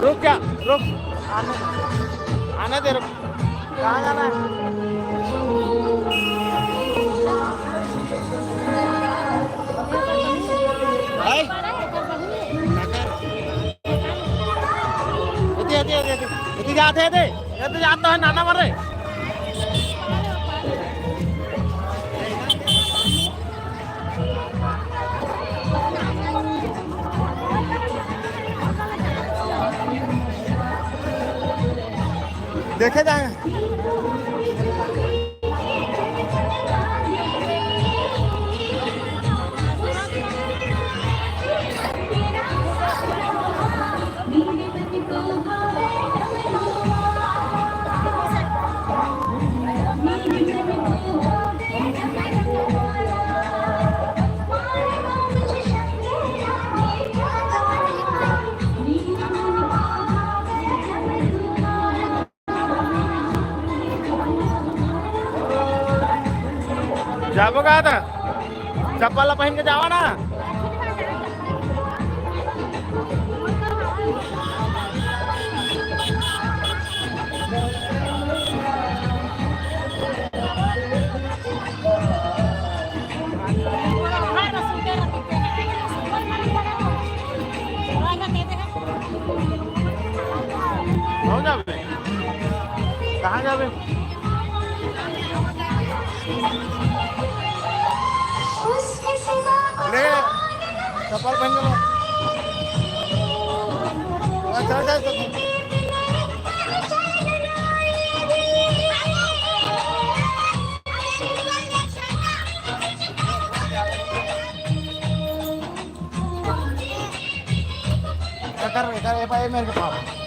रुक क्या रुक आने दे रुक कहाँ जाना है भाई इतनी जाते हैं ये तो जाता है नाना मरे देखे जाएंगे जाबो कहा था चप्पल पहन के जावा ना कहाँ जावे ले चप्पल पहन के चल चल कर ये मेरे के पास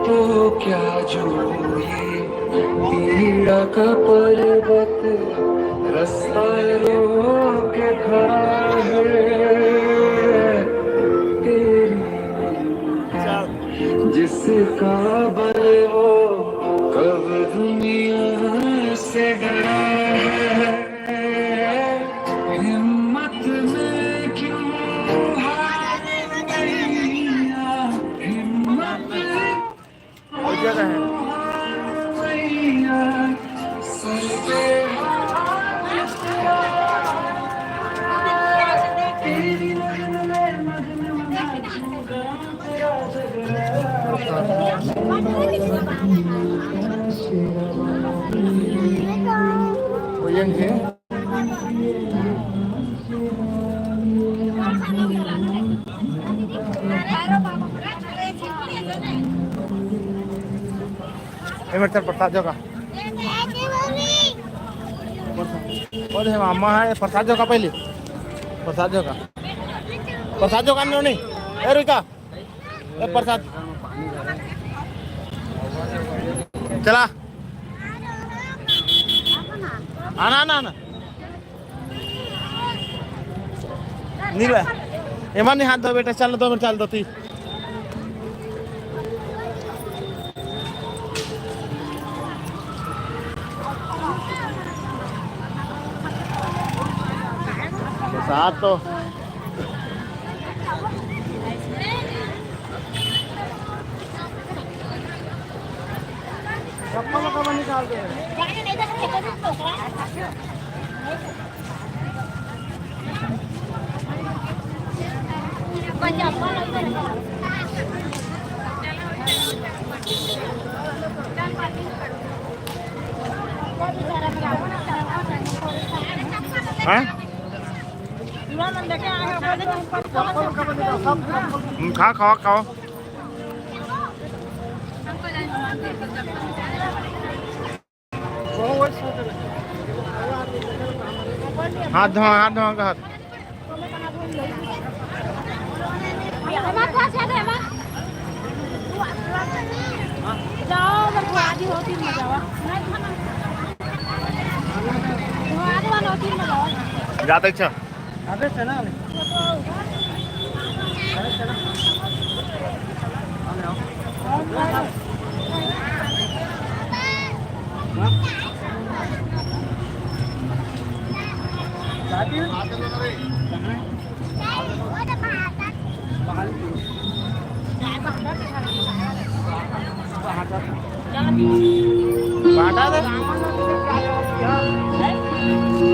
तो क्या जो ये पीड़ा का पर्वत रास्ता रोक खड़ा है जिसका बल वो कब दुनिया से डरा है हिम्मत में क्यों हार गई हिम्मत सर पे yang ke एमर प्रसाद का और है मामा है प्रसाद का पहले प्रसाद का नहीं ए रुका ए प्रसाद चला आना आना आना नीला एमा नहीं हाथ दो बेटा चल 2 मिनट चल दो ती साथ तो कब निकाल दे खा खाओ खाओ हाथ धो हाथ जाते अच्छा अबे चना ले अरे चना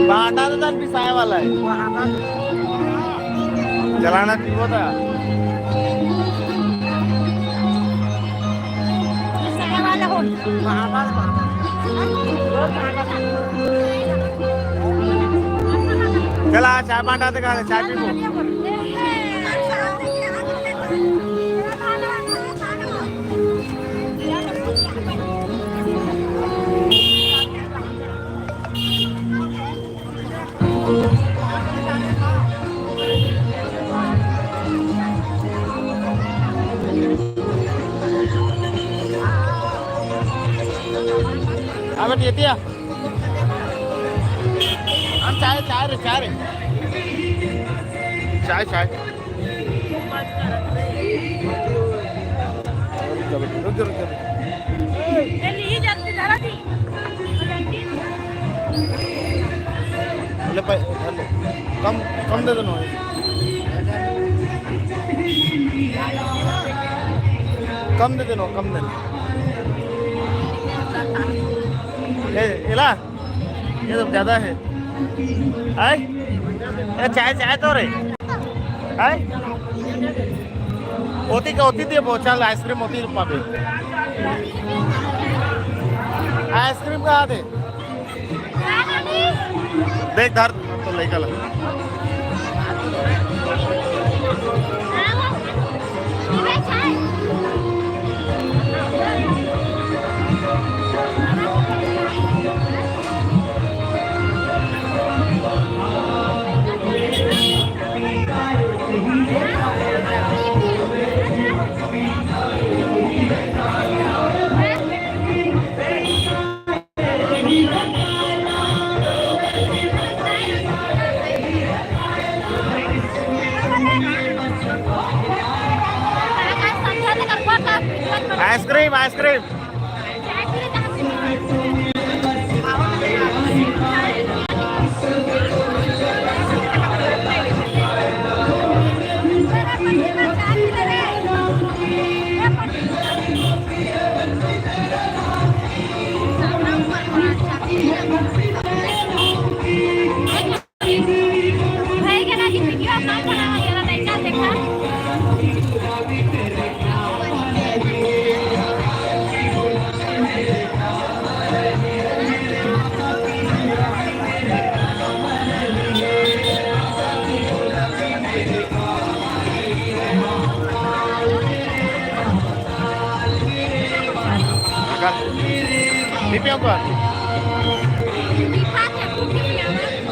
बाटा तो तन पिसाए वाला है चलाना ठीक होता पिसाए वाला हो चला चाय बाटा ते खा चाय पी अबे येते हम चाय चाय रे चाय रे चाय चाय रुक रुक ली जाती धरा थी ले कम कम दे दो कम दे दो कम दे इला ये तो ज्यादा है आय चाय चाय तो रे आय होती का होती थी वो चल आइसक्रीम होती पापे आइसक्रीम कहाँ थे देख धर तो लेकर ला ice cream ice cream pipi apa?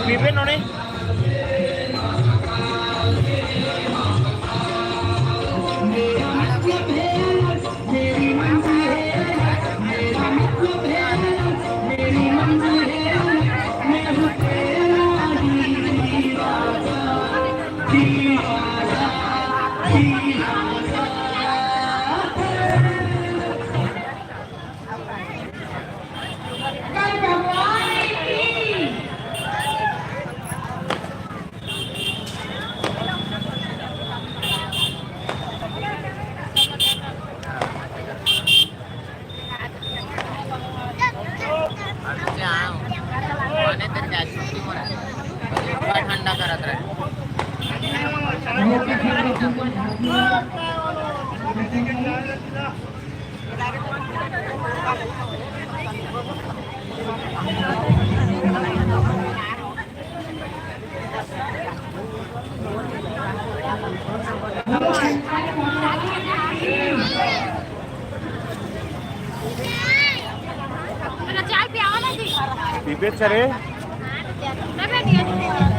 Pipi noni? ठंडा करत रहे चाय पियावा ना जी पीपे सरे नहीं